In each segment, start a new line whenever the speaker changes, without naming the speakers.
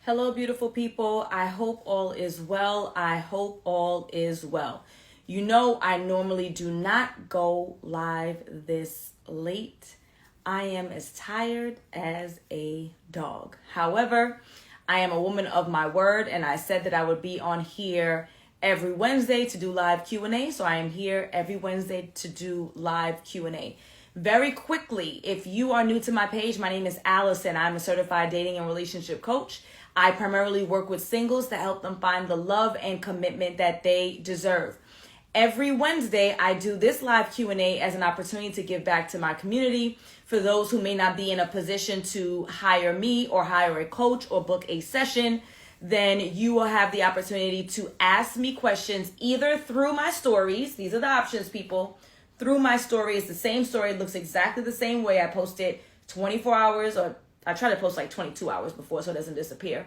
Hello, beautiful people. I hope all is well. I hope all is well. You know, I normally do not go live this late. I am as tired as a dog. However, I am a woman of my word, and I said that I would be on here every Wednesday to do live Q&A. So I am here every Wednesday to do live Q&A. Very quickly, if you are new to my page, my name is Alison. I'm a certified dating and relationship coach. I primarily work with singles to help them find the love and commitment that they deserve. Every Wednesday, I do this live Q&A as an opportunity to give back to my community. For those who may not be in a position to hire me or hire a coach or book a session, then you will have the opportunity to ask me questions either through my stories. These are the options, people. Through my story, it's the same story. It looks exactly the same way. I post it 24 hours, or I try to post like 22 hours before so it doesn't disappear,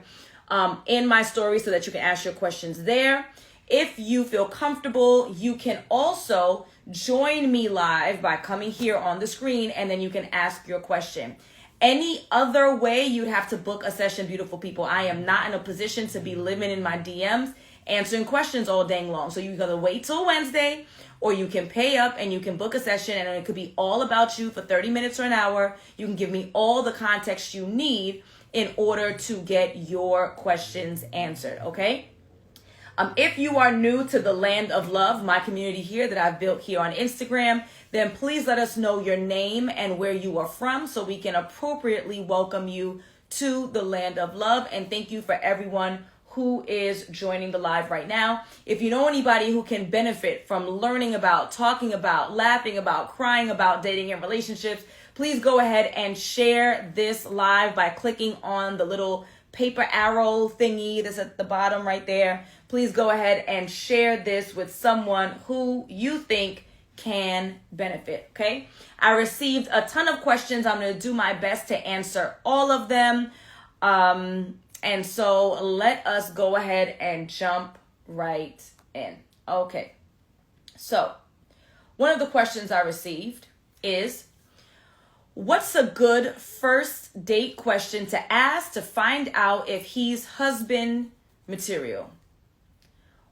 in my story so that you can ask your questions there. If you feel comfortable, you can also join me live by coming here on the screen, and then you can ask your question. Any other way, you'd have to book a session, beautiful people. I am not in a position to be living in my DMs answering questions all dang long. So you're going to wait till Wednesday, or you can pay up and you can book a session, and it could be all about you for 30 minutes or an hour. You can give me all the context you need in order to get your questions answered, okay? If you are new to the Land of Love, my community here that I've built here on Instagram, then please let us know your name and where you are from so we can appropriately welcome you to the Land of Love. And thank you for everyone who is joining the live right now. If you know anybody who can benefit from learning about, talking about, laughing about, crying about dating and relationships, please go ahead and share this live by clicking on the little paper arrow thingy that's at the bottom right there. Please go ahead and share this with someone who you think can benefit, okay? I received a ton of questions. I'm going to do my best to answer all of them. And so let us go ahead and jump right in. Okay. So one of the questions I received is, what's a good first date question to ask to find out if he's husband material?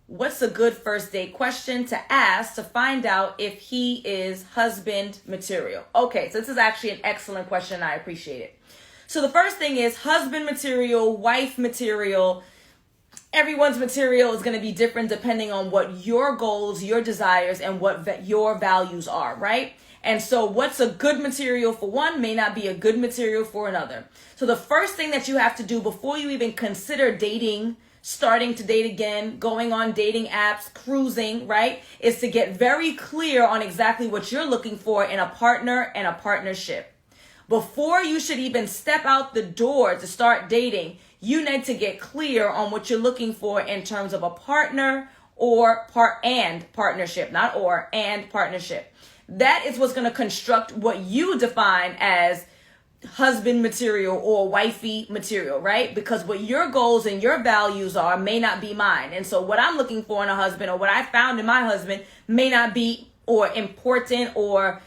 What's a good first date question to ask to find out if he is husband material? Okay, so this is actually an excellent question. I appreciate it. So the first thing is husband material, wife material. Everyone's material is going to be different depending on what your goals, your desires, and what your values are, right? And so what's a good material for one may not be a good material for another. So the first thing that you have to do before you even consider dating, starting to date again, going on dating apps, cruising, right, is to get very clear on exactly what you're looking for in a partner and a partnership. Before you should even step out the door to start dating, you need to get clear on what you're looking for in terms of a partner or partnership, not or, and partnership. That is what's going to construct what you define as husband material or wifey material, right? Because what your goals and your values are may not be mine. And so what I'm looking for in a husband or what I found in my husband may not be or important or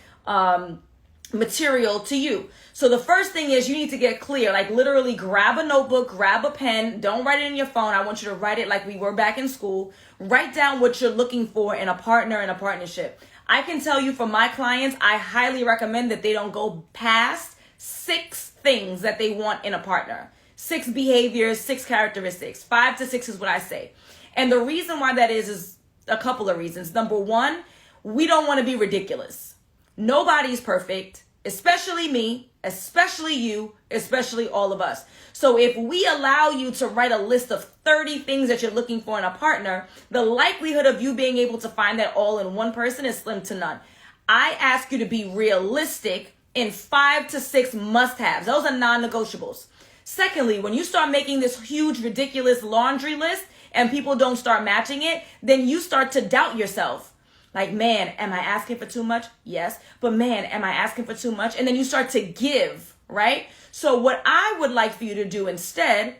material to you. So the first thing is you need to get clear, like literally grab a notebook, grab a pen. Don't write it in your phone. I want you to write it like we were back in school. Write down what you're looking for in a partner and a partnership. I can tell you from my clients, I highly recommend that they don't go past 6 things that they want in a partner. 6 behaviors, 6 characteristics. 5 to 6 is what I say. And the reason why that is a couple of reasons. Number one, we don't want to be ridiculous. Nobody's perfect, especially me, especially you, especially all of us. So if we allow you to write a list of 30 things that you're looking for in a partner, the likelihood of you being able to find that all in one person is slim to none. I ask you to be realistic in 5 to 6 must-haves. Those are non-negotiables. Secondly, when you start making this huge, ridiculous laundry list and people don't start matching it, then you start to doubt yourself. Like, man, am I asking for too much? Yes. But man, am I asking for too much? And then you start to give, right? So what I would like for you to do instead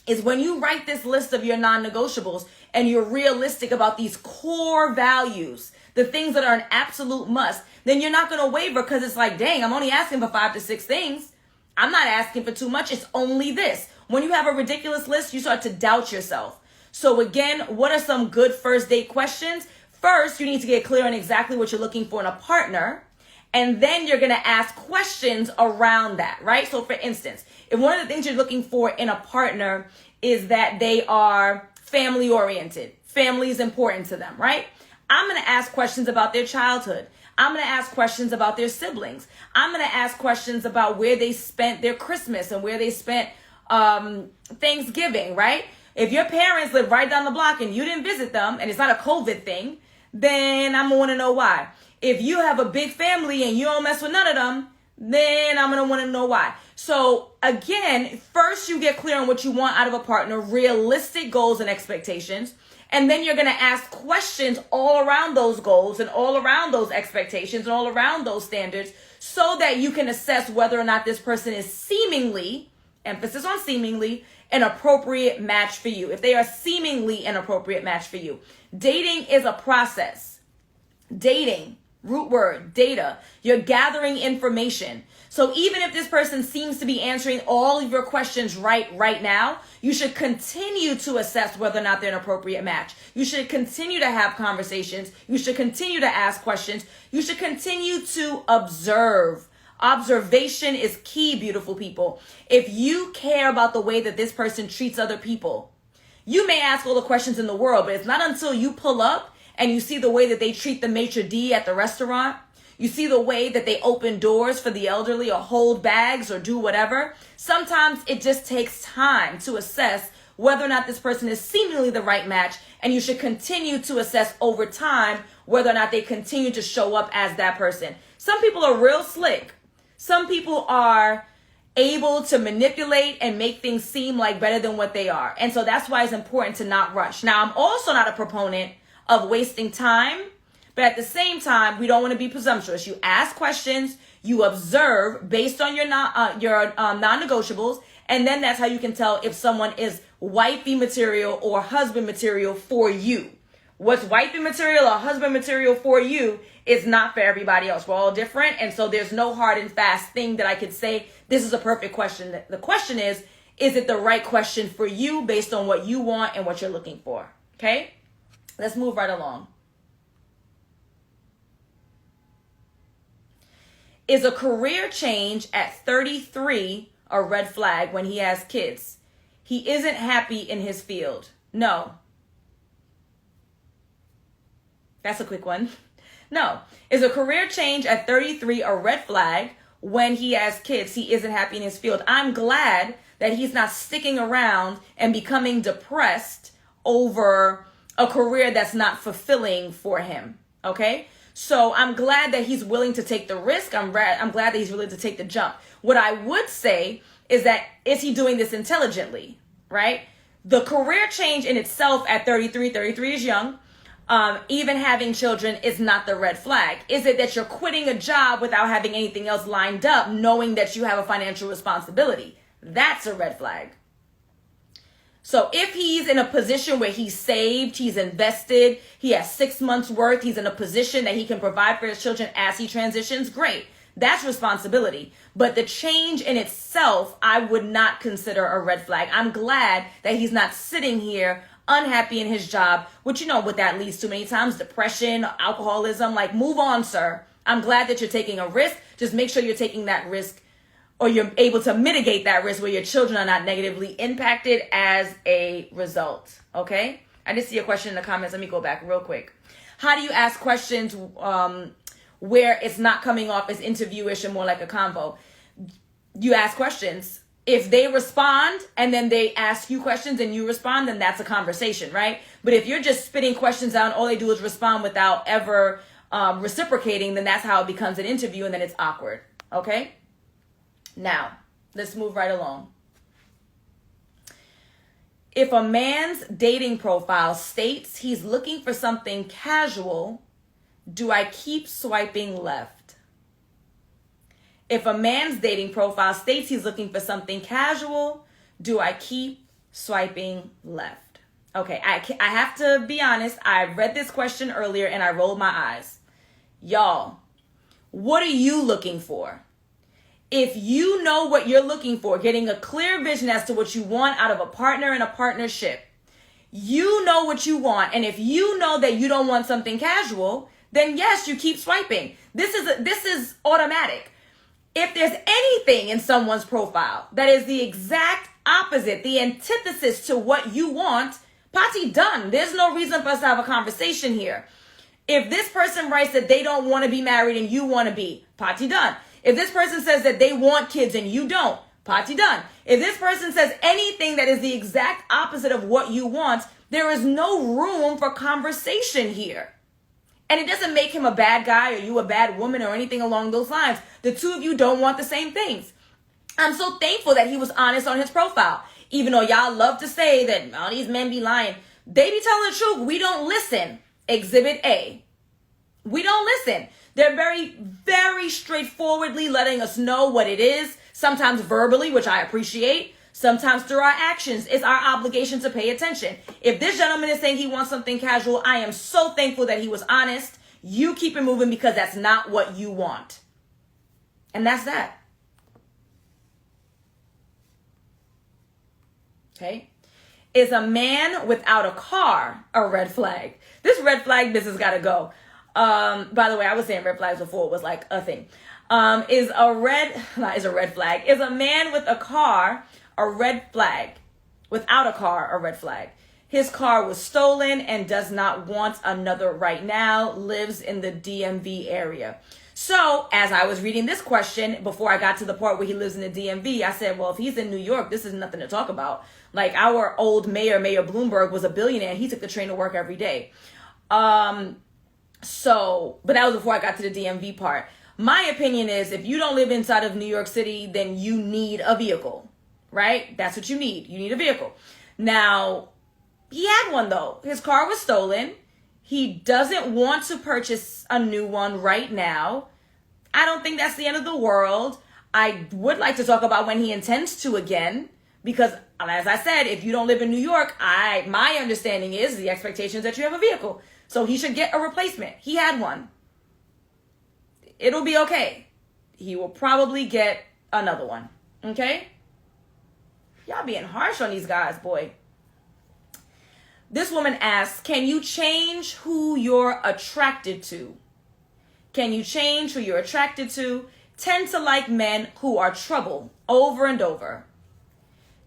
is when you write this list of your non-negotiables and you're realistic about these core values, the things that are an absolute must, then you're not going to waver because it's like, dang, I'm only asking for 5 to 6 things. I'm not asking for too much. It's only this. When you have a ridiculous list, you start to doubt yourself. So again, what are some good first date questions? First, you need to get clear on exactly what you're looking for in a partner. And then you're going to ask questions around that, right? So for instance, if one of the things you're looking for in a partner is that they are family oriented, family is important to them, right? I'm going to ask questions about their childhood. I'm going to ask questions about their siblings. I'm going to ask questions about where they spent their Christmas and where they spent Thanksgiving, right? If your parents live right down the block and you didn't visit them and it's not a COVID thing, then I'm going to want to know why. If you have a big family and you don't mess with none of them, then I'm going to want to know why. So again, first you get clear on what you want out of a partner, realistic goals and expectations. And then you're going to ask questions all around those goals and all around those expectations and all around those standards so that you can assess whether or not this person is seemingly, emphasis on seemingly, an appropriate match for you. If they are seemingly an appropriate match for you. Dating is a process. Dating, root word, data. You're gathering information. So even if this person seems to be answering all of your questions right now, you should continue to assess whether or not they're an appropriate match. You should continue to have conversations. You should continue to ask questions. You should continue to observe. Observation is key, beautiful people. If you care about the way that this person treats other people, you may ask all the questions in the world, but it's not until you pull up and you see the way that they treat the maitre d' at the restaurant, you see the way that they open doors for the elderly or hold bags or do whatever. Sometimes it just takes time to assess whether or not this person is seemingly the right match, and you should continue to assess over time whether or not they continue to show up as that person. Some people are real slick. Some people are able to manipulate and make things seem like better than what they are. And so that's why it's important to not rush. Now, I'm also not a proponent of wasting time, but at the same time, we don't want to be presumptuous. You ask questions, you observe based on your non-negotiables, and then that's how you can tell if someone is wifey material or husband material for you. What's wifey material or husband material for you is not for everybody else. We're all different, and so there's no hard and fast thing that I could say, this is a perfect question. The question is it the right question for you based on what you want and what you're looking for? Okay? Let's move right along. Is a career change at 33 a red flag when he has kids? He isn't happy in his field. No. That's a quick one. No. Is a career change at 33 a red flag when he has kids? He isn't happy in his field. I'm glad that he's not sticking around and becoming depressed over a career that's not fulfilling for him. Okay? So I'm glad that he's willing to take the risk. I'm glad that he's willing to take the jump. What I would say is is he doing this intelligently, right? The career change in itself at 33 is young. Even having children is not the red flag. Is it that you're quitting a job without having anything else lined up, knowing that you have a financial responsibility? That's a red flag. So if he's in a position where he's saved, he's invested, he has 6 months worth, he's in a position that he can provide for his children as he transitions, great. That's responsibility. But the change in itself, I would not consider a red flag. I'm glad that he's not sitting here unhappy in his job, which you know what that leads to many times, depression, alcoholism. Like, move on, sir. I'm glad that you're taking a risk. Just make sure you're taking that risk, or you're able to mitigate that risk where your children are not negatively impacted as a result. Okay? I did see a question in the comments. Let me go back real quick. How do you ask questions where it's not coming off as interviewish and more like a convo? You ask questions. If they respond and then they ask you questions and you respond, then that's a conversation, right? But if you're just spitting questions out and all they do is respond without ever reciprocating, then that's how it becomes an interview, and then it's awkward. Okay? Now, let's move right along. If a man's dating profile states he's looking for something casual, do I keep swiping left? If a man's dating profile states he's looking for something casual, do I keep swiping left? Okay, I have to be honest. I read this question earlier and I rolled my eyes. Y'all, what are you looking for? If you know what you're looking for, getting a clear vision as to what you want out of a partner and a partnership, you know what you want. And if you know that you don't want something casual, then yes, you keep swiping. This is automatic. If there's anything in someone's profile that is the exact opposite, the antithesis to what you want, party done. There's no reason for us to have a conversation here. If this person writes that they don't want to be married and you want to be, party done. If this person says that they want kids and you don't, party done. If this person says anything that is the exact opposite of what you want, there is no room for conversation here. And it doesn't make him a bad guy or you a bad woman or anything along those lines. The two of you don't want the same things. I'm so thankful that he was honest on his profile. Even though y'all love to say that all these men be lying, they be telling the truth. We don't listen. Exhibit A. We don't listen. They're very, very straightforwardly letting us know what it is. Sometimes verbally, which I appreciate. Sometimes through our actions. It's our obligation to pay attention. If this gentleman is saying he wants something casual, I am so thankful that he was honest. You keep it moving because that's not what you want. And that's that. Okay? Is a man without a car a red flag? This red flag business gotta go. By the way, I was saying red flags before it was like a thing. Is a red flag. Is a man with a car a red flag? Without a car, a red flag. His car was stolen and does not want another right now. Lives in the DMV area. So as I was reading this question, before I got to the part where he lives in the DMV, I said, well, if he's in New York, this is nothing to talk about. Like our old Mayor Bloomberg was a billionaire and he took the train to work every day. But that was before I got to the DMV part. My opinion is if you don't live inside of New York City, then you need a vehicle, right? That's what you need. You need a vehicle. Now, he had one though. His car was stolen. He doesn't want to purchase a new one right now. I don't think that's the end of the world. I would like to talk about when he intends to again, because as I said, if you don't live in New York, my understanding is the expectation is that you have a vehicle. So he should get a replacement. He had one. It'll be okay. He will probably get another one. Okay? Y'all being harsh on these guys, boy. This woman asks, can you change who you're attracted to? Can you change who you're attracted to? Tend to like men who are trouble over and over.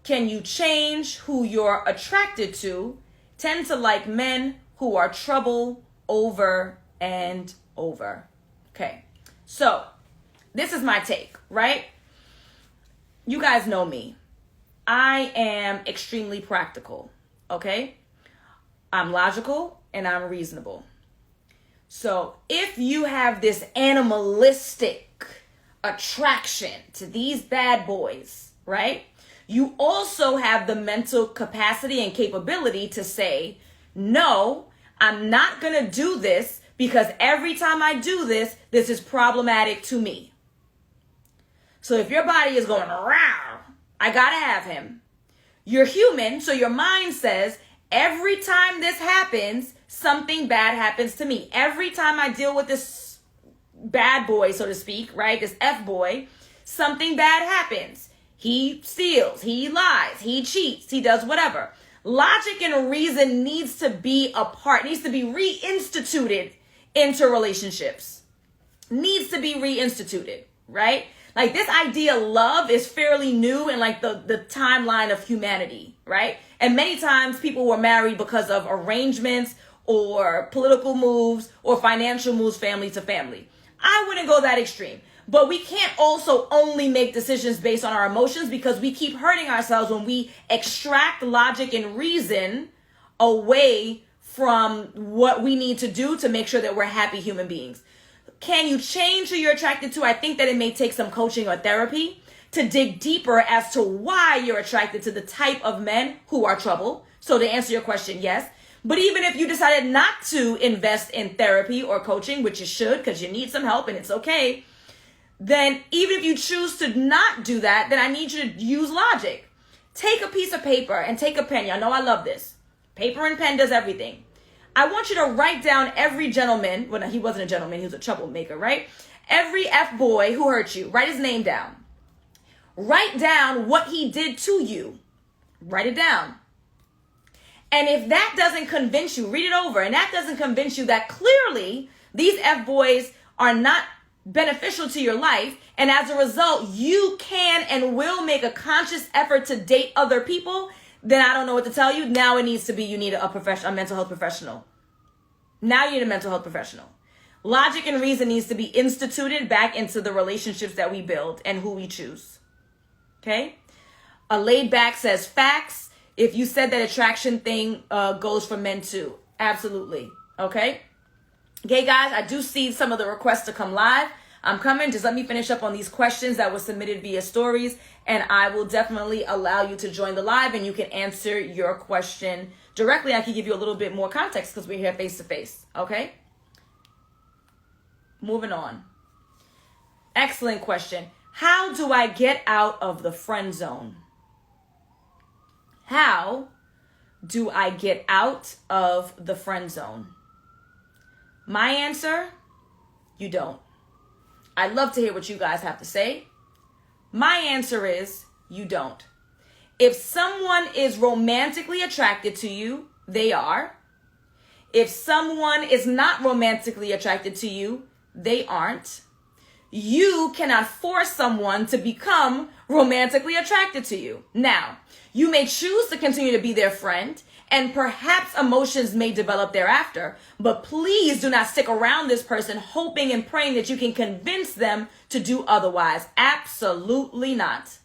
Can you change who you're attracted to? Tend to like men who are trouble over and over. Okay, so this is my take, right? You guys know me. I am extremely practical, okay? I'm logical and I'm reasonable. So if you have this animalistic attraction to these bad boys, right? You also have the mental capacity and capability to say, no, I'm not going to do this because every time I do this, this is problematic to me. So if your body is going, rawr, I got to have him. You're human, so your mind says, every time this happens, something bad happens to me. Every time I deal with this bad boy, so to speak, right? This F-boy, something bad happens. He steals, he lies, he cheats, he does whatever. Logic and reason needs to be needs to be reinstituted into relationships. Needs to be reinstituted, right? Like this idea of love is fairly new in like the timeline of humanity, right? And many times people were married because of arrangements or political moves or financial moves, family to family. I wouldn't go that extreme. But we can't also only make decisions based on our emotions because we keep hurting ourselves when we extract logic and reason away from what we need to do to make sure that we're happy human beings. Can you change who you're attracted to? I think that it may take some coaching or therapy to dig deeper as to why you're attracted to the type of men who are trouble. So to answer your question, yes. But even if you decided not to invest in therapy or coaching, which you should because you need some help and it's okay, then even if you choose to not do that, then I need you to use logic. Take a piece of paper and take a pen. Y'all know I love this. Paper and pen does everything. I want you to write down every gentleman. Well, no, he wasn't a gentleman. He was a troublemaker, right? Every F-boy who hurt you. Write his name down. Write down what he did to you. Write it down. And if that doesn't convince you, read it over, and that doesn't convince you that clearly these F-boys are not beneficial to your life, and as a result, you can and will make a conscious effort to date other people, then I don't know what to tell you. Now it needs to be you need a mental health professional. Now you need a mental health professional. Logic and reason needs to be instituted back into the relationships that we build and who we choose. Okay? A laid back says facts. If you said that attraction thing goes for men too. Absolutely. Okay? Okay, guys, I do see some of the requests to come live. I'm coming. Just let me finish up on these questions that were submitted via stories, and I will definitely allow you to join the live, and you can answer your question directly. I can give you a little bit more context because we're here face to face. Okay? Moving on. Excellent question. How do I get out of the friend zone? How do I get out of the friend zone? My answer, you don't. I'd love to hear what you guys have to say. My answer is, you don't. If someone is romantically attracted to you, they are. If someone is not romantically attracted to you, they aren't. You cannot force someone to become romantically attracted to you. Now, you may choose to continue to be their friend, and perhaps emotions may develop thereafter, but please do not stick around this person hoping and praying that you can convince them to do otherwise. Absolutely not.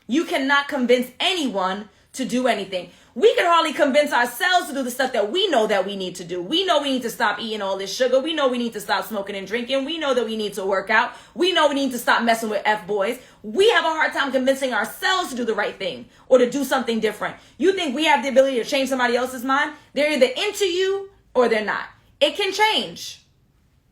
You cannot convince anyone to do anything. We can hardly convince ourselves to do the stuff that we know that we need to do. We know we need to stop eating all this sugar. We know we need to stop smoking and drinking. We know that we need to work out. We know we need to stop messing with F-boys. We have a hard time convincing ourselves to do the right thing or to do something different. You think we have the ability to change somebody else's mind? They're either into you or they're not. It can change.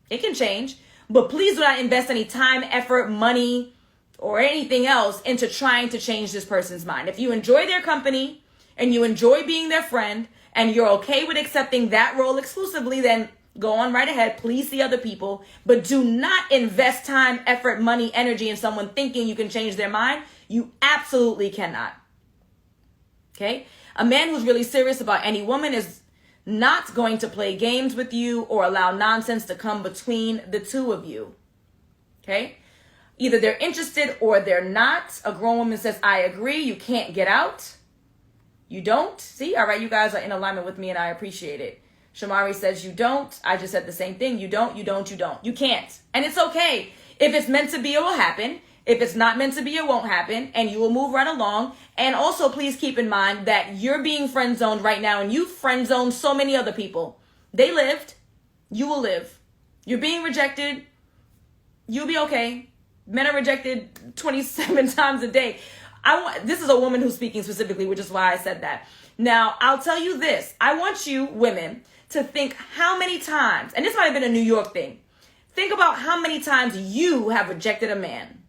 It can change. But please do not invest any time, effort, money, or anything else into trying to change this person's mind. If you enjoy their company and you enjoy being their friend and you're okay with accepting that role exclusively, then go on right ahead. Please see other people, but do not invest time, effort, money, energy in someone thinking you can change their mind. You absolutely cannot. Okay? A man who's really serious about any woman is not going to play games with you or allow nonsense to come between the two of you. Okay? Either they're interested or they're not. A grown woman says, I agree. You can't get out. You don't. See? All right, you guys are in alignment with me and I appreciate it. Shamari says you don't. I just said the same thing. You don't, you don't, you don't. You can't. And it's okay. If it's meant to be, it will happen. If it's not meant to be, it won't happen. And you will move right along. And also, please keep in mind that you're being friend zoned right now and you friend zoned so many other people. They lived. You will live. You're being rejected. You'll be okay. Men are rejected 27 times a day. This is a woman who's speaking specifically, which is why I said that. Now, I'll tell you this. I want you women to think how many times, and this might have been a New York thing. Think about how many times you have rejected a man.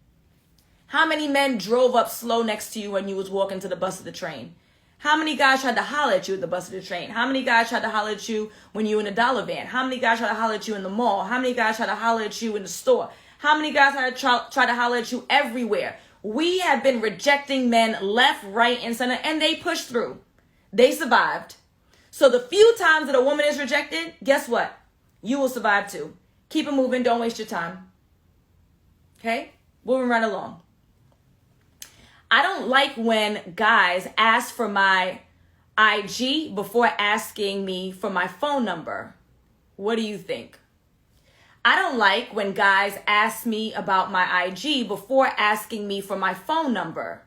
How many men drove up slow next to you when you was walking to the bus or the train? How many guys tried to holler at you at the bus or the train? How many guys tried to holler at you when you were in a dollar van? How many guys tried to holler at you in the mall? How many guys tried to holler at you in the store? How many guys try to holler at you everywhere? We have been rejecting men left, right, and center, and they pushed through. They survived. So the few times that a woman is rejected, guess what? You will survive too. Keep it moving. Don't waste your time. Okay? Moving right along. I don't like when guys ask for my IG before asking me for my phone number. What do you think? I don't like when guys ask me about my IG before asking me for my phone number.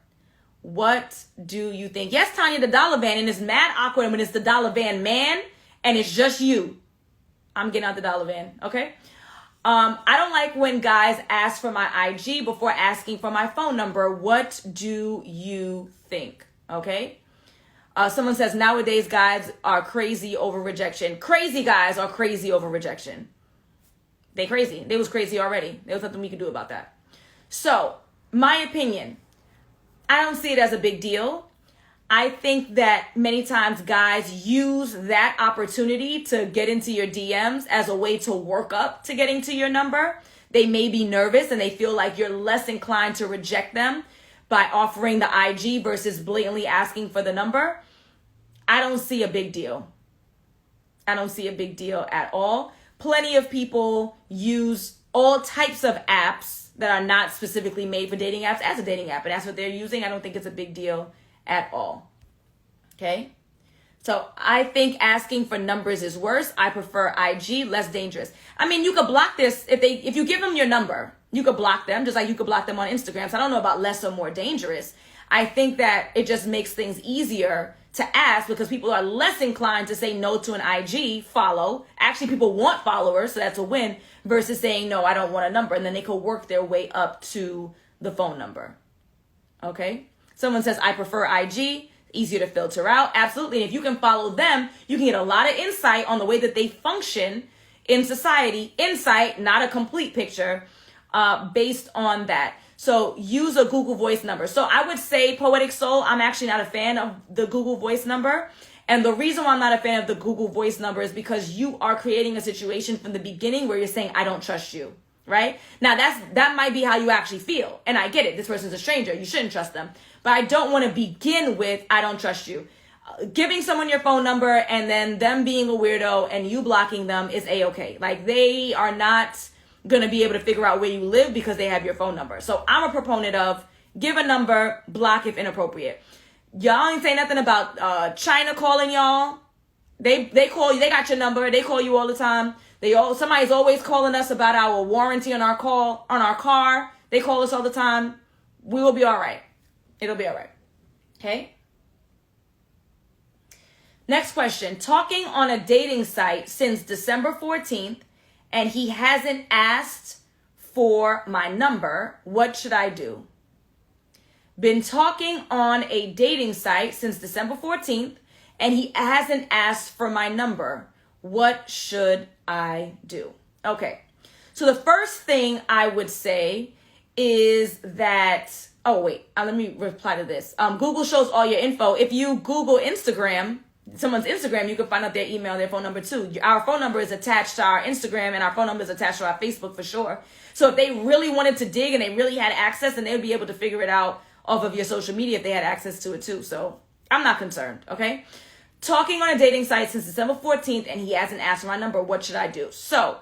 What do you think? Yes, Tanya, the dollar van, and it's mad awkward when it's the dollar van man and it's just you. I'm getting out the dollar van, okay? I don't like when guys ask for my IG before asking for my phone number. What do you think? Okay? Someone says nowadays guys are crazy over rejection. Crazy guys are crazy over rejection. They crazy. They was crazy already. There was nothing we could do about that. So, my opinion, I don't see it as a big deal. I think that many times guys use that opportunity to get into your DMs as a way to work up to getting to your number. They may be nervous and they feel like you're less inclined to reject them. by offering the IG versus blatantly asking for the number, I don't see a big deal. I don't see a big deal at all. Plenty of people use all types of apps that are not specifically made for dating apps as a dating app, and that's what they're using. I don't think it's a big deal at all. Okay? So I think asking for numbers is worse. I prefer IG, less dangerous. I mean, you could block this if you give them your number, you could block them just like you could block them on Instagram. So I don't know about less or more dangerous. I think that it just makes things easier to ask because people are less inclined to say no to an IG follow. Actually, people want followers, so that's a win, versus saying, no, I don't want a number. And then they could work their way up to the phone number. Okay? Someone says, I prefer IG. Easier to filter out. Absolutely. And if you can follow them, you can get a lot of insight on the way that they function in society. Insight, not a complete picture, based on that. So use a Google Voice number. So I would say, Poetic Soul, I'm actually not a fan of the Google Voice number. And the reason why I'm not a fan of the Google Voice number is because you are creating a situation from the beginning where you're saying, I don't trust you, right? Now that might be how you actually feel. And I get it. This person's a stranger. You shouldn't trust them. But I don't want to begin with, I don't trust you. Giving someone your phone number and then them being a weirdo and you blocking them is A-okay. Like, they are not going to be able to figure out where you live because they have your phone number. So I'm a proponent of give a number, block if inappropriate. Y'all ain't say nothing about China calling y'all. They call you, they got your number, they call you all the time. Somebody's always calling us about our warranty on our car. They call us all the time. We will be all right. It'll be all right. Okay? Next question. Talking on a dating site since December 14th, and he hasn't asked for my number. What should I do? Been talking on a dating site since December 14th, and he hasn't asked for my number. What should I do? Okay. So the first thing I would say is that... Oh, wait. Let me reply to this. Google shows all your info. If you Google Instagram, someone's Instagram, you can find out their email, their phone number too. Our phone number is attached to our Instagram and our phone number is attached to our Facebook for sure. So if they really wanted to dig and they really had access, then they would be able to figure it out off of your social media if they had access to it too. So I'm not concerned, okay? Talking on a dating site since December 14th and he hasn't asked for my number. What should I do? So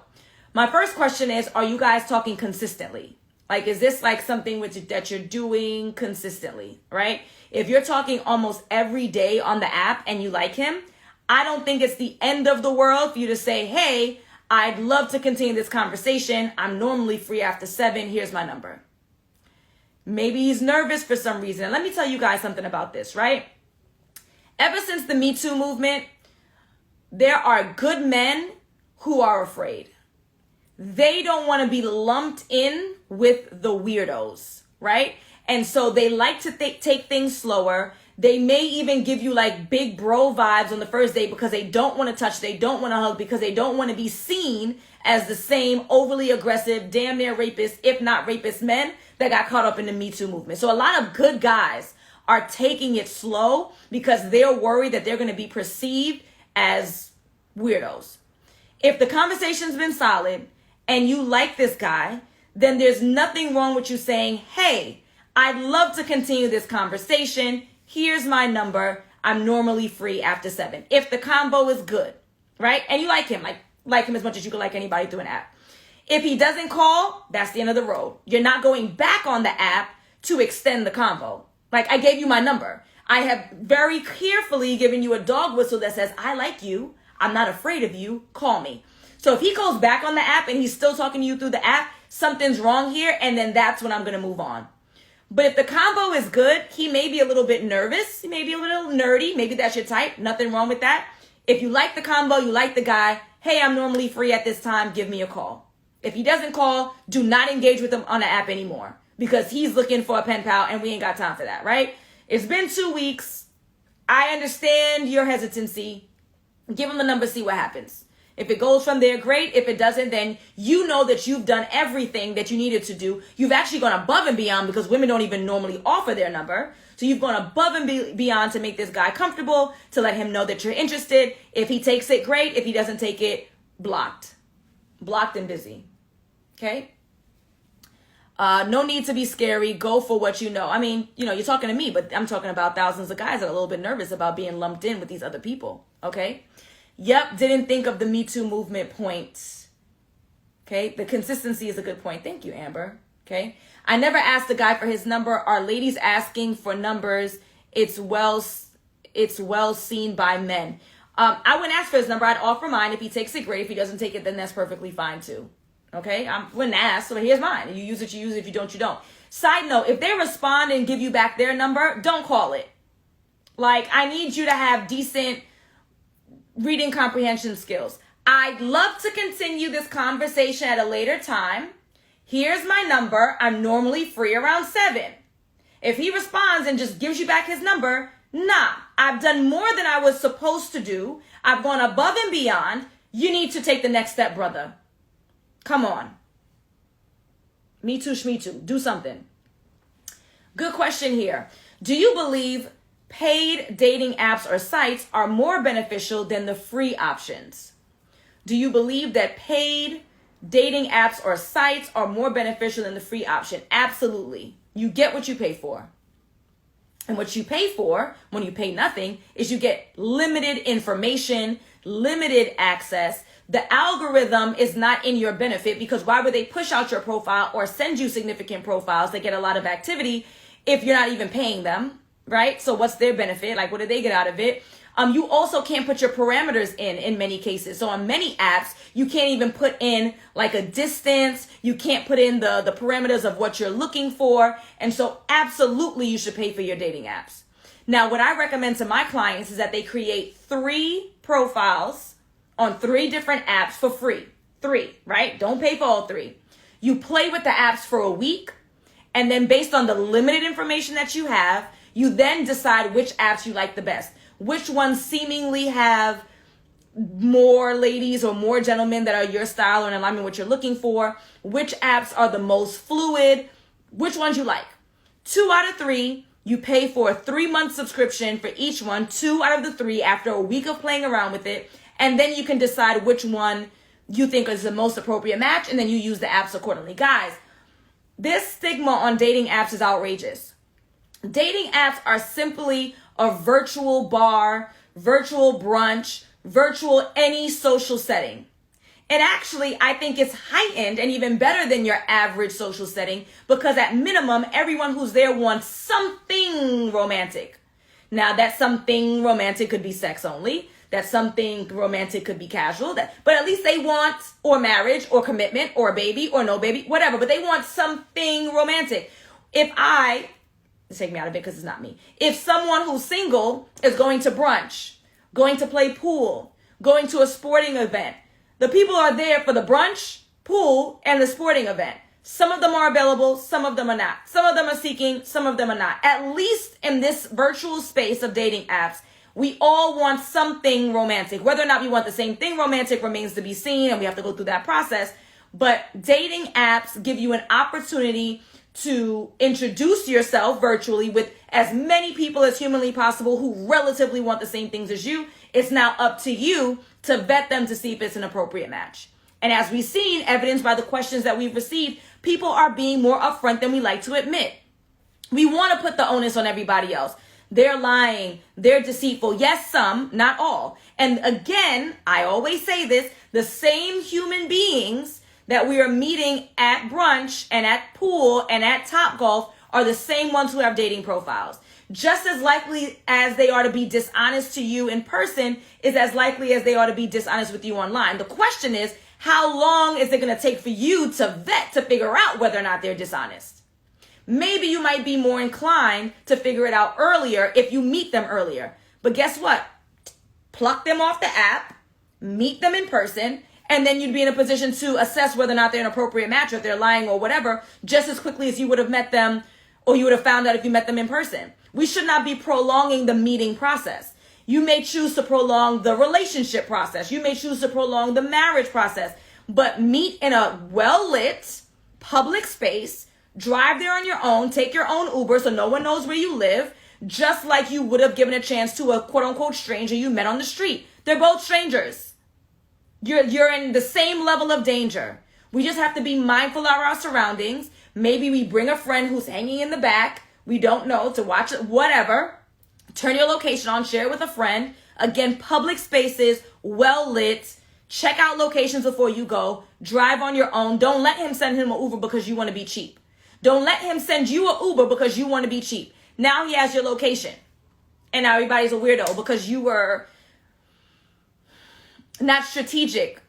my first question is, are you guys talking consistently? Like, is this like something that you're doing consistently, right? If you're talking almost every day on the app and you like him, I don't think it's the end of the world for you to say, hey, I'd love to continue this conversation. I'm normally free after 7. Here's my number. Maybe he's nervous for some reason. And let me tell you guys something about this, right? Ever since the Me Too movement, there are good men who are afraid. They don't want to be lumped in with the weirdos, right? And so they like to take things slower. They may even give you like big bro vibes on the first date because they don't want to touch, they don't want to hug, because they don't want to be seen as the same overly aggressive, damn near rapist, if not rapist men that got caught up in the Me Too movement. So a lot of good guys are taking it slow because they're worried that they're going to be perceived as weirdos. If the conversation's been solid and you like this guy, then there's nothing wrong with you saying, hey, I'd love to continue this conversation. Here's my number. I'm normally free after 7. If the combo is good, right? And you like him, like him as much as you could like anybody through an app. If he doesn't call, that's the end of the road. You're not going back on the app to extend the combo. Like, I gave you my number. I have very carefully given you a dog whistle that says, I like you. I'm not afraid of you. Call me. So if he goes back on the app and he's still talking to you through the app, something's wrong here, and then that's when I'm going to move on. But if the combo is good, he may be a little bit nervous. He may be a little nerdy. Maybe that's your type. Nothing wrong with that. If you like the combo, you like the guy, hey, I'm normally free at this time, give me a call. If he doesn't call, do not engage with him on the app anymore because he's looking for a pen pal and we ain't got time for that, right? It's been 2 weeks. I understand your hesitancy. Give him the number, see what happens. If it goes from there, great. If it doesn't, then you know that you've done everything that you needed to do. You've actually gone above and beyond because women don't even normally offer their number. So you've gone above and beyond to make this guy comfortable, to let him know that you're interested. If he takes it, great. If he doesn't take it, blocked. Blocked and busy. Okay? No need to be scary. Go for what you know. I mean, you're talking to me, but I'm talking about thousands of guys that are a little bit nervous about being lumped in with these other people. Okay. Yep. Didn't think of the Me Too movement point. Okay. The consistency is a good point. Thank you, Amber. Okay. I never asked the guy for his number. Are ladies asking for numbers? It's well seen by men. I wouldn't ask for his number. I'd offer mine. If he takes it, great. If he doesn't take it, then that's perfectly fine too. Okay, I wouldn't ask, so here's mine. You use it, you use it. If you don't, you don't. Side note, if they respond and give you back their number, don't call it. Like, I need you to have decent reading comprehension skills. I'd love to continue this conversation at a later time. Here's my number. I'm normally free around 7. If he responds and just gives you back his number, nah, I've done more than I was supposed to do. I've gone above and beyond. You need to take the next step, brother. Come on. Me too, shme too. Do something. Good question here. Do you believe paid dating apps or sites are more beneficial than the free options? Do you believe that paid dating apps or sites are more beneficial than the free option? Absolutely. You get what you pay for. And what you pay for when you pay nothing is you get limited information, limited access. The algorithm is not in your benefit, because why would they push out your profile or send you significant profiles that get a lot of activity if you're not even paying them, right? So what's their benefit? Like, what do they get out of it? You also can't put your parameters in many cases. So on many apps, you can't even put in like a distance. You can't put in the parameters of what you're looking for. And so absolutely you should pay for your dating apps. Now, what I recommend to my clients is that they create 3 profiles on 3 different apps for free. 3, right? Don't pay for all 3. You play with the apps for a week, and then based on the limited information that you have, you then decide which apps you like the best. Which ones seemingly have more ladies or more gentlemen that are your style or in alignment with what you're looking for. Which apps are the most fluid. Which ones you like. 2 out of 3, you pay for a 3-month subscription for each one. 2 out of the 3 after a week of playing around with it. And then you can decide which one you think is the most appropriate match, and then you use the apps accordingly. Guys, this stigma on dating apps is outrageous. Dating apps are simply a virtual bar, virtual brunch, virtual any social setting. And actually, I think it's heightened and even better than your average social setting, because at minimum, everyone who's there wants something romantic. Now, that something romantic could be sex only. That something romantic could be casual, but at least they want or marriage or commitment or a baby or no baby, whatever, but they want something romantic. Take me out of it because it's not me. If someone who's single is going to brunch, going to play pool, going to a sporting event, the people are there for the brunch, pool, and the sporting event. Some of them are available, some of them are not. Some of them are seeking, some of them are not. At least in this virtual space of dating apps, we all want something romantic. Whether or not we want the same thing romantic remains to be seen, and we have to go through that process. But dating apps give you an opportunity to introduce yourself virtually with as many people as humanly possible who relatively want the same things as you. It's now up to you to vet them to see if it's an appropriate match. And as we've seen, evidenced by the questions that we've received, people are being more upfront than we like to admit. We want to put the onus on everybody else. They're lying. They're deceitful. Yes, some, not all. And again, I always say this, the same human beings that we are meeting at brunch and at pool and at Topgolf are the same ones who have dating profiles. Just as likely as they are to be dishonest to you in person is as likely as they are to be dishonest with you online. The question is, how long is it going to take for you to vet to figure out whether or not they're dishonest? Maybe you might be more inclined to figure it out earlier if you meet them earlier. But guess what? Pluck them off the app, meet them in person, and then you'd be in a position to assess whether or not they're an appropriate match or if they're lying or whatever, just as quickly as you would have met them or you would have found out if you met them in person. We should not be prolonging the meeting process. You may choose to prolong the relationship process. You may choose to prolong the marriage process, but meet in a well-lit public space. Drive there on your own, take your own Uber so no one knows where you live, just like you would have given a chance to a quote-unquote stranger you met on the street. They're both strangers. You're in the same level of danger. We just have to be mindful of our surroundings, Maybe we bring a friend who's hanging in the back. We don't know, to watch it, whatever. Turn your location on, share it with a friend. Again, public spaces, well lit. Check out locations before you go. Drive on your own. Don't let him send him an Uber because you want to be cheap. Don't let him send you an Uber because you want to be cheap. Now he has your location. And now everybody's a weirdo because you were not strategic,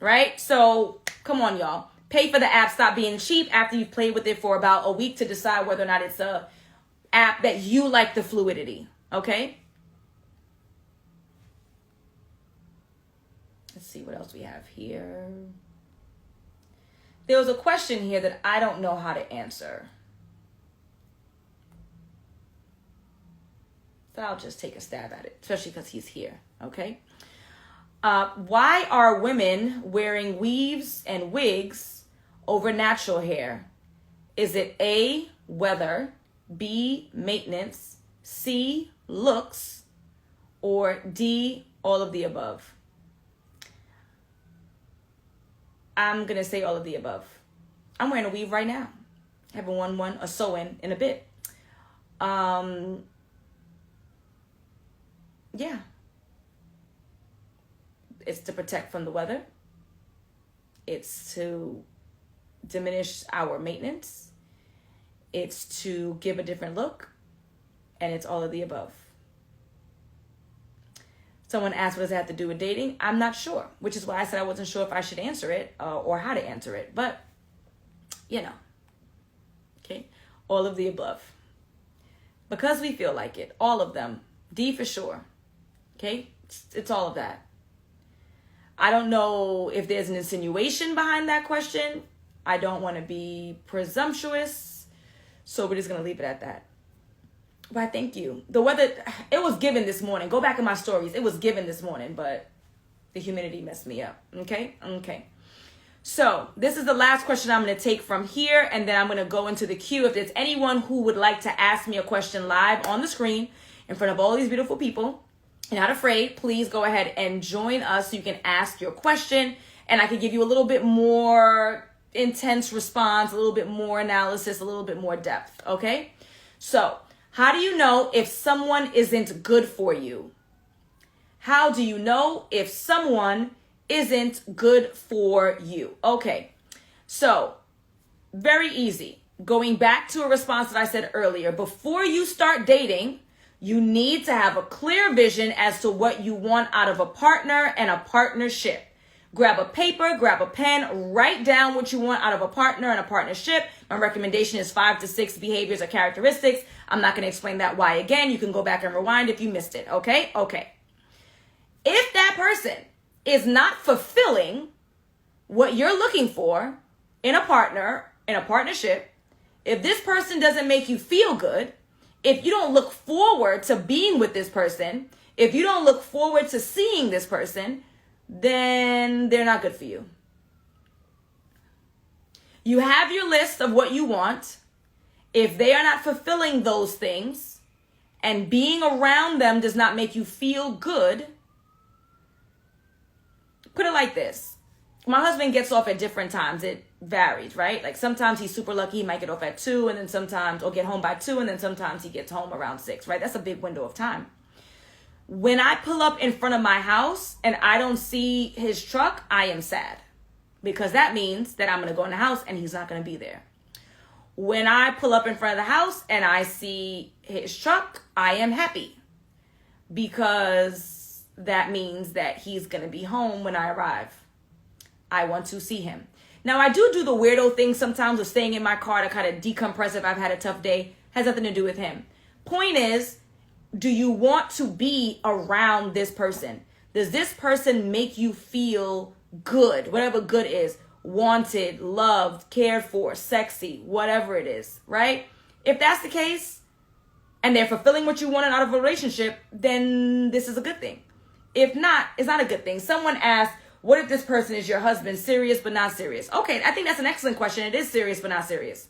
right? So come on, y'all. Pay for the app. Stop being cheap after you've played with it for about a week to decide whether or not it's a app that you like the fluidity, okay? Let's see what else we have here. There was a question here that I don't know how to answer. So I'll just take a stab at it, especially because he's here, okay? Why are women wearing weaves and wigs over natural hair? Is it A, weather, B, maintenance, C, looks, or D, all of the above? I'm going to say all of the above. I'm wearing a weave right now. I haven't worn one, a sew-in a bit. Yeah. It's to protect from the weather. It's to diminish our maintenance. It's to give a different look. And it's all of the above. Someone asked, what does it have to do with dating? I'm not sure, which is why I said I wasn't sure if I should answer it or how to answer it. But, you know, okay, all of the above. Because we feel like it, all of them, D for sure, okay? It's all of that. I don't know if there's an insinuation behind that question. I don't want to be presumptuous, so we're just going to leave it at that. Why, thank you. The weather, it was given this morning. Go back in my stories. It was given this morning, but the humidity messed me up. Okay? Okay. So this is the last question I'm going to take from here, and then I'm going to go into the queue. If there's anyone who would like to ask me a question live on the screen in front of all these beautiful people, you're not afraid, please go ahead and join us so you can ask your question, and I can give you a little bit more intense response, a little bit more analysis, a little bit more depth. Okay? So, how do you know if someone isn't good for you? How do you know if someone isn't good for you? Okay, so very easy. Going back to a response that I said earlier, before you start dating, you need to have a clear vision as to what you want out of a partner and a partnership. Grab a paper, grab a pen, write down what you want out of a partner and a partnership. My recommendation is 5 to 6 behaviors or characteristics. I'm not going to explain that why again. You can go back and rewind if you missed it. Okay? Okay. If that person is not fulfilling what you're looking for in a partner, in a partnership, if this person doesn't make you feel good, if you don't look forward to being with this person, if you don't look forward to seeing this person, then they're not good for you. You have your list of what you want. If they are not fulfilling those things and being around them does not make you feel good, put it like this. My husband gets off at different times. It varies, right? Like sometimes he's super lucky. He might get off at 2 and then sometimes, or get home by 2 and then sometimes he gets home around 6, right? That's a big window of time. When I pull up in front of my house and I don't see his truck, I am sad. Because that means that I'm going to go in the house and he's not going to be there. When I pull up in front of the house and I see his truck, I am happy. Because that means that he's going to be home when I arrive. I want to see him. Now, I do the weirdo thing sometimes of staying in my car to kind of decompress if I've had a tough day. Has nothing to do with him. Point is, do you want to be around this person? Does this person make you feel good? Whatever good is. Wanted, loved, cared for, sexy, whatever it is, right? If that's the case, and they're fulfilling what you wanted out of a relationship, then this is a good thing. If not, it's not a good thing. Someone asked, what if this person is your husband, serious but not serious? Okay, I think that's an excellent question. It is serious but not serious.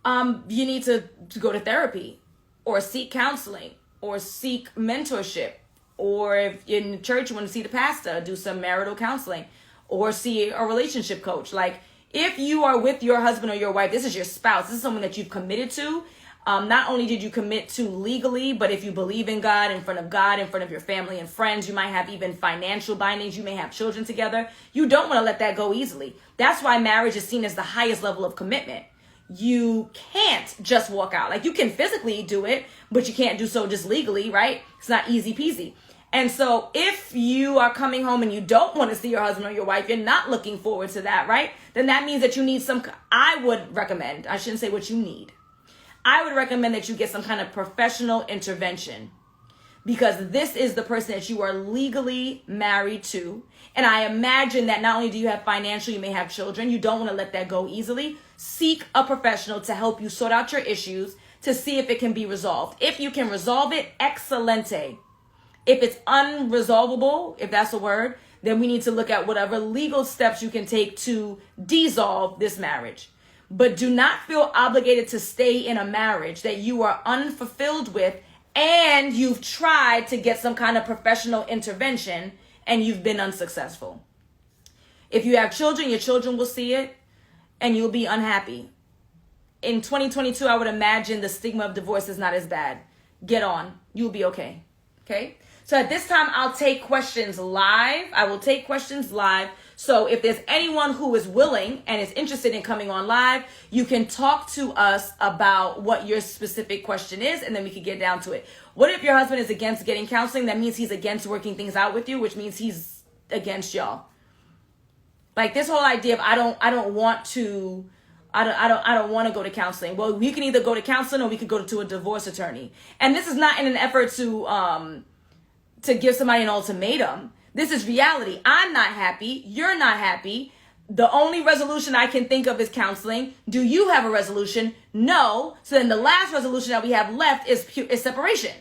You need to go to therapy or seek counseling or seek mentorship. Or if you're in church, you want to see the pastor, do some marital counseling or see a relationship coach. Like If you are with your husband or your wife, this is your spouse, this is someone that you've committed to. Not only did you commit to legally, but if you believe in God, in front of your family and friends, you might have even financial bindings, you may have children together. You don't want to let that go easily. That's why marriage is seen as the highest level of commitment. You can't just walk out. Like, you can physically do it, but you can't do so just legally, right? It's not easy peasy. And so if you are coming home and you don't want to see your husband or your wife, you're not looking forward to that, right? Then that means that you need I would recommend, I shouldn't say what you need. I would recommend that you get some kind of professional intervention, because this is the person that you are legally married to. And I imagine that not only do you have financial, you may have children. You don't want to let that go easily. Seek a professional to help you sort out your issues, to see if it can be resolved. If you can resolve it, excelente. If it's unresolvable, if that's a word, then we need to look at whatever legal steps you can take to dissolve this marriage. But do not feel obligated to stay in a marriage that you are unfulfilled with, and you've tried to get some kind of professional intervention and you've been unsuccessful. If you have children, your children will see it and you'll be unhappy. In 2022, I would imagine the stigma of divorce is not as bad. Get on. You'll be okay. Okay? So at this time, I'll take questions live. I will take questions live. So if there's anyone who is willing and is interested in coming on live, you can talk to us about what your specific question is, and then we can get down to it. What if your husband is against getting counseling? That means he's against working things out with you, which means he's against y'all. Like, this whole idea of I don't want to go to counseling. Well, we can either go to counseling or we could go to a divorce attorney. And this is not in an effort to give somebody an ultimatum. This is reality. I'm not happy. You're not happy. The only resolution I can think of is counseling. Do you have a resolution? No. So then the last resolution that we have left is separation.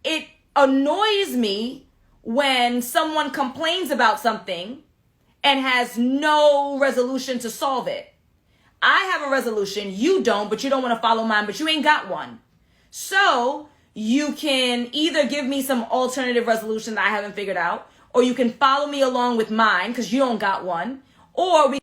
It annoys me when someone complains about something and has no resolution to solve it. I have a resolution. You don't, but you don't want to follow mine, but you ain't got one. So you can either give me some alternative resolution that I haven't figured out, or you can follow me along with mine because you don't got one, or we